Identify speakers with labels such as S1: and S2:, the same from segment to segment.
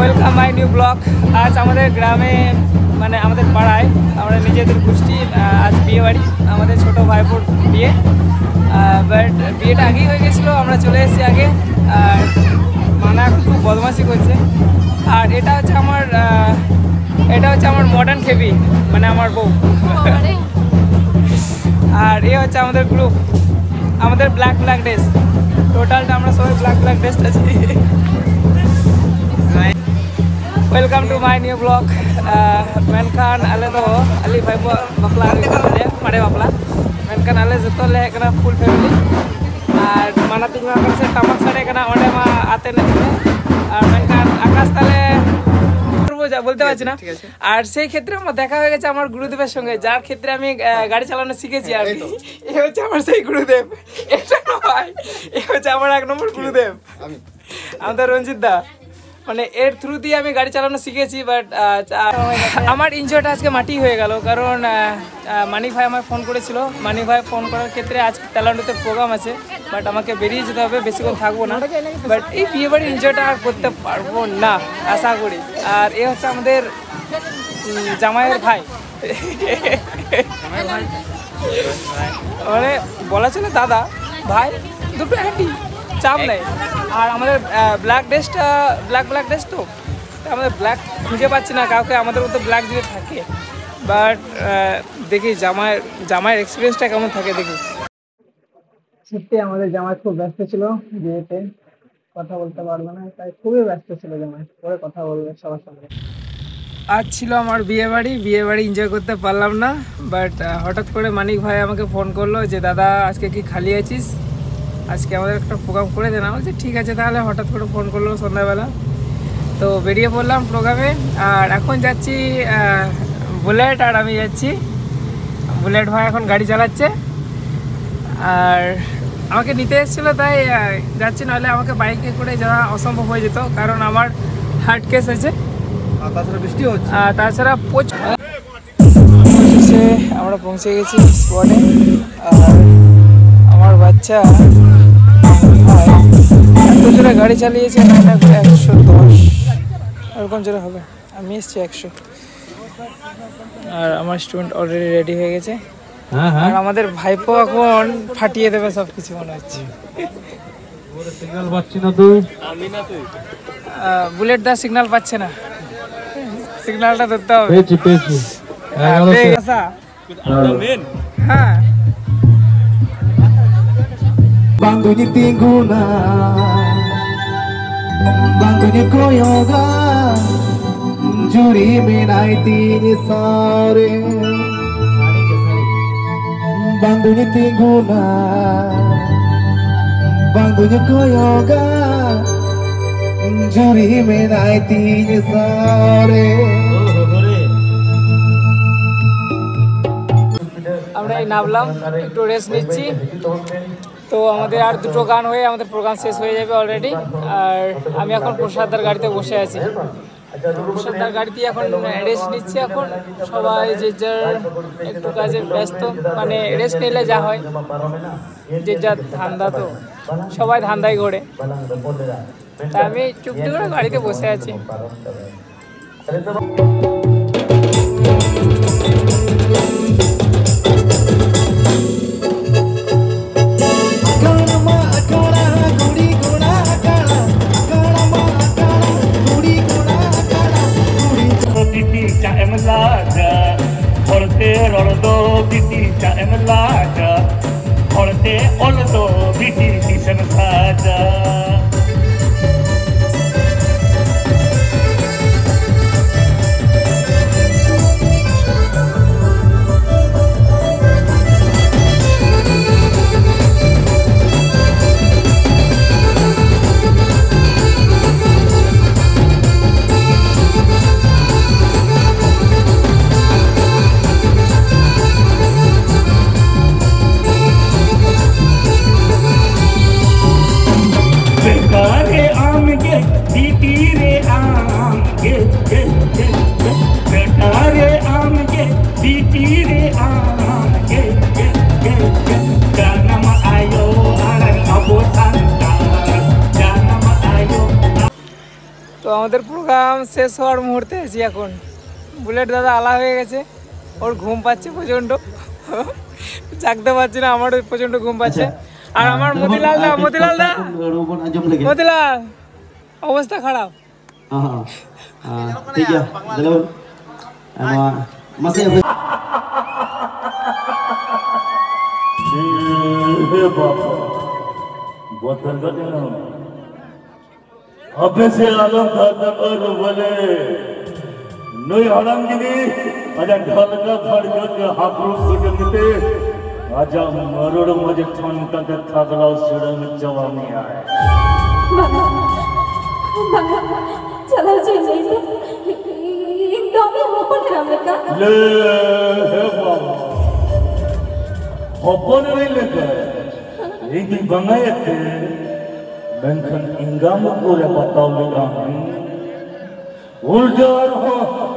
S1: Welcome my new blog. আজ আমাদের গ্রামে মানে আমাদের পাড়ায় আমরা নিজেদের গোষ্ঠী আজ বিয়ে বাড়ি, আমাদের ছোটো ভাইপোর বিয়ে। বাট বিয়েটা আগেই হয়ে গেছিলো, আমরা চলে এসেছি আগে। আর মানা এখন খুব বদমাশি করছে। আর এটা হচ্ছে আমার মডার্ন খেবি, মানে আমার বউ। আর এ হচ্ছে আমাদের গ্রুপ, আমাদের ব্ল্যাক ড্রেস। টোটালটা আমরা সবাই ব্ল্যাক ড্রেস আছি। Welcome to my new vlog. Menkan ale do ali bhai bakla le mare bakla. Menkan ale joto le ekana full family. Ar mana tinggal kan se tamak sare ekana onde ma ate na dile. Ar menkan akas tale বলতে পারছি না। আর সেই ক্ষেত্রে আমার দেখা হয়ে গেছে আমার গুরুদেবের সঙ্গে, যার ক্ষেত্রে আমি গাড়ি চালানো শিখেছি। আর এ হচ্ছে আমার সেই গুরুদেব, এটা নয়, এ হচ্ছে আমার 1 নম্বর গুরুদেব আমাদের রঞ্জিত দা। মানে এর থ্রু দিয়ে আমি গাড়ি চালানো শিখেছি। বাট আমার এনজয়টা আজকে মাটি হয়ে গেল, কারণ মানিক ভাই আমায় ফোন করেছিল। মানিক ভাই ফোন করার ক্ষেত্রে আজ তেলান্ডুতে প্রোগ্রাম আছে, বাট আমাকে বেরিয়ে যেতে হবে, বেশিক্ষণ থাকবো না। বাট এই বিয়ে বাড়ির এনজয়টা আর করতে পারবো না আশা করি। আর এ হচ্ছে আমাদের জামাইয়ের ভাই, মানে বলা চলে দাদা ভাই, দুটো একই, চাপ নেই। আর আমাদের ব্ল্যাক ড্রেস তো আমাদের খুঁজে পাচ্ছি না কাউকে আমাদের মতো ব্ল্যাক যদি থাকে। বাট দেখি জামাইয়ের এক্সপিরিয়েন্সটা কেমন থাকে দেখি। সত্যি আমাদের জামাই খুব ব্যস্ত ছিল, বিয়েতে কথা বলতে পারবে না, তাই খুবই ব্যস্ত ছিল জামাই। পরে কথা বলবে সবার সঙ্গে। আজ ছিল আমার বিয়ে বাড়ি এনজয় করতে পারলাম না। বাট হঠাৎ করে মানিক ভাই আমাকে ফোন করলো যে দাদা আজকে কি খালি আছিস, আজকে আমাদের একটা প্রোগ্রাম করে দেন। বলছি ঠিক আছে তাহলে। হঠাৎ করে ফোন করলো সন্ধ্যাবেলা, তো বেরিয়ে পড়লাম প্রোগ্রামে। আর এখন যাচ্ছি বুলেট, আর আমি যাচ্ছি। বুলেট ভাই এখন গাড়ি চালাচ্ছে আর আমাকে নিতে এসেছিলো, তাই যাচ্ছি, নাহলে আমাকে বাইকে করে যাওয়া অসম্ভব হয়ে যেত, কারণ আমার হার্ট কেস আছে। তাছাড়া বৃষ্টি হচ্ছে, তাছাড়া আমরা পৌঁছে গেছি স্পটে। আর আমার বাচ্চা এত জোরে গাড়ি চালিয়েছে, 110 এরকম জোরে হবে। আমি এসছি 100। আর আমার স্টুডেন্ট অলরেডি রেডি হয়ে গেছে। আর আমাদের ভাইপো এখন ফাটিয়ে দেবে সবকিছু মনে হচ্ছে। বুলেট দা সিগন্যাল পাচ্ছে না, সিগন্যালটা ধরতে হবে। হ্যাঁ
S2: Bangunyi tingguna, bangunyi koyoga, juri menai tini sore. Bangunyi tingguna, bangunyi koyoga, juri menai tini sore.
S1: আমরা এই নামলাম, একটু রেস্ট নিচ্ছি। তো আমাদের আর 2টো গান হয়ে আমাদের প্রোগ্রাম শেষ হয়ে যাবে অলরেডি। আর আমি এখন প্রসাদদার গাড়িতে বসে আছি। প্রসাদদার গাড়িতে এখন রেস্ট নিচ্ছি। এখন সবাই যে যার একটু কাজে ব্যস্ত, মানে রেস্ট নিলে যা হয়, যে যার ধান্দা, তো সবাই ধান্দাই ঘোরে। তা আমি চুপটি করে গাড়িতে বসে আছি। আমাদের প্রোগ্রাম শেষ হওয়ার মুহূর্তে আছি এখন। বুলেট দাদা আলা হয়ে গেছে, ওর ঘুম পাচ্ছে প্রচণ্ড, জাগতে পারছি না, আমারও প্রচণ্ড ঘুম পাচ্ছে। আর আমার মতিলাল দা, মতিলাল অবস্থা খারাপ।
S3: ঠিক আছে masih
S4: Bapak, buatan katanya, apa sih alam datang orang boleh, noi alam gini, aja ढलका फड़का के हाथों कुछ मिटे, आजा मरोड़ मुझे ठंडा के थागला सुरंग जवानी आए।
S5: चलो चलो एकदम ओपन कर हमका
S4: ले हे बाबा ओपन नहीं लेकर एक दिन बनाए थे बैंकन इंगाम को रे बताओ लगा उल्टा हो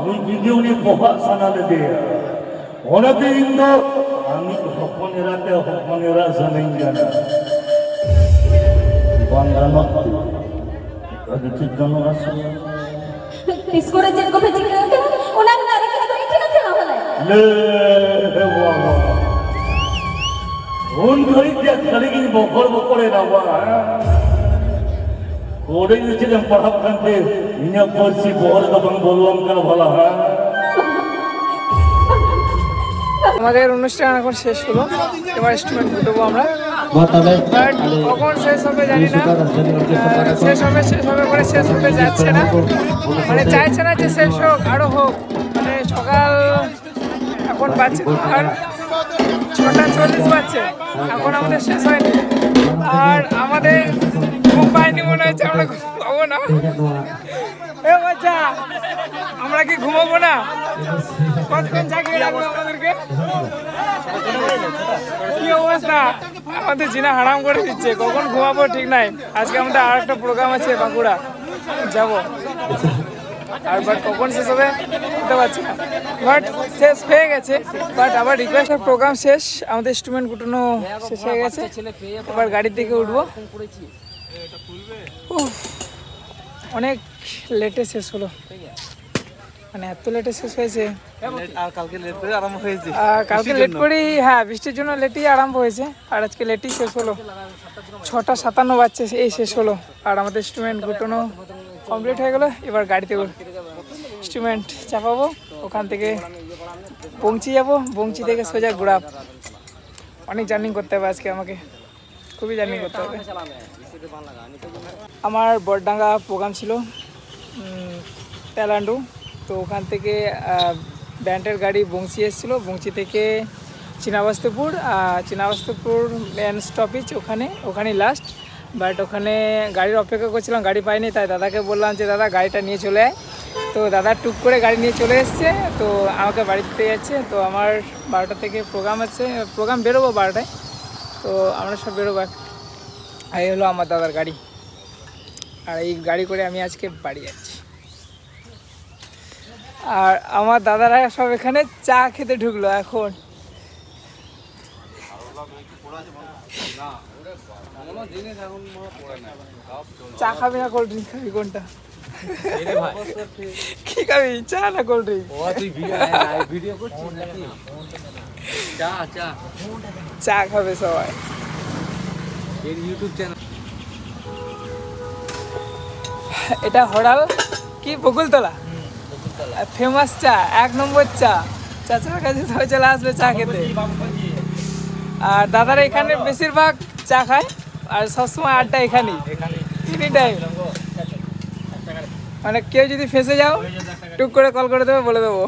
S4: नी वीडियो ने बहुत सना ले दिया होना के इंदो आमी ओपन रात नहीं जाना बंगाना अभी ठीक गाना असली
S5: इसको रे जिनको भेज के रखे उन्हें ना रखे तो इतना चला वाला
S4: ले वाह उन घड़ी क्या खड़ी की बकोड़े ना हुआ कोड़े नीचे जब पढ़ा करते इन्हें पर्ची बहुत दबंग बोलवाम कर भला है
S1: আমাদের অনুষ্ঠান এখন শেষ হলো, এবার স্টুডেন্ট উঠবো আমরা। কখন শেষ হবে জানি না, শেষ হবে করে শেষ হতে যাচ্ছে না, মানে চাইছে না যে শেষ হোক, আরও হোক। মানে সকাল এখন বাজছে আর 6:40 বাজছে, এখন আমাদের শেষ হয়নি। আর আমাদের ঘুম পাইনি, মনে হচ্ছে আমরা ঘুমাবো না। এ বাচ্চা, আমরা কি ঘুমাবো না? কতক্ষণ জাগিয়ে রাখবো আমাদেরকে? কি অবস্থা, আমাদের জিনা হারাম করে দিচ্ছে, কখন ঘুমাবো ঠিক নাই। আজকে আমাদের আর একটা প্রোগ্রাম আছে বাঁকুড়া যাব, আর বাট কখন শেষ হবে বুঝতে পারছি না। বাট শেষ হয়ে গেছে, বাট আবার রিকোয়েস্টের প্রোগ্রাম শেষ, আমাদের ইনস্ট্রুমেন্ট গুটানো শেষ হয়ে গেছে। এবার গাড়ির দিকে উঠবো। অনেক লেটে শেষ হলো, মানে এত লেটে শেষ হয়েছে।
S6: আর কালকে লেট করে আরম্ভ হয়েছে,
S1: কালকে লেট করেই, হ্যাঁ বৃষ্টির জন্য লেটই আরম্ভ হয়েছে, আর আজকে লেটই শেষ হলো। 6:57 বাজছে এই শেষ হলো, আর আমাদের ইনস্ট্রুমেন্ট গুটানো কমপ্লিট হয়ে গেলো। এবার গাড়িতে ইনস্ট্রুমেন্ট চাপাবো, ওখান থেকে বংচি যাবো, বংচি থেকে সোজা গুড়াপ। অনেক জার্নি করতে হবে আজকে, আমাকে খুবই জার্নি করতে হবে। আমার বড়ডাঙ্গা প্রোগ্রাম ছিল তেলান্ডু, তো ওখান থেকে ব্যান্ডের গাড়ি বংচি এসেছিলো, বংচি থেকে চিনাবাস্তপুর মেন স্টপেজ, ওখানে লাস্ট। বাট ওখানে গাড়ির অপেক্ষা করছিলাম, গাড়ি পাইনি, তাই দাদাকে বললাম যে দাদা গাড়িটা নিয়ে চলে আয়। তো দাদা টুক করে গাড়ি নিয়ে চলে এসছে, তো আমাকে বাড়িতে যাচ্ছে। তো আমার 12টা থেকে প্রোগ্রাম আছে, প্রোগ্রাম বেরোবো 12টায়, তো আমরা সব বেরোবো। আর এই হলো আমার দাদার গাড়ি, আর এই গাড়ি করে আমি আজকে বাড়ি যাচ্ছি। আর আমার দাদারা সব এখানে চা খেতে ঢুকলো এখন। চা খাবি না কোল্ড ড্রিঙ্ক খাবি, কোনটা কি খাবি, চা না কোল্ড ড্রিঙ্ক? চা খাবে সবাই। এটা হড়াল কি বকুলতলা ফেমাস চা, 1 নম্বর চা। চাচার কাছে সবাই চলে আসবে চা খেতে। আর দাদারা এখানে বেশিরভাগ চা খায়, আর সবসময় আড্ডা এখানেই, এনি টাইম। মানে কেউ যদি ফেঁসে যাও টুক করে কল করে দেবে, বলে দেবো।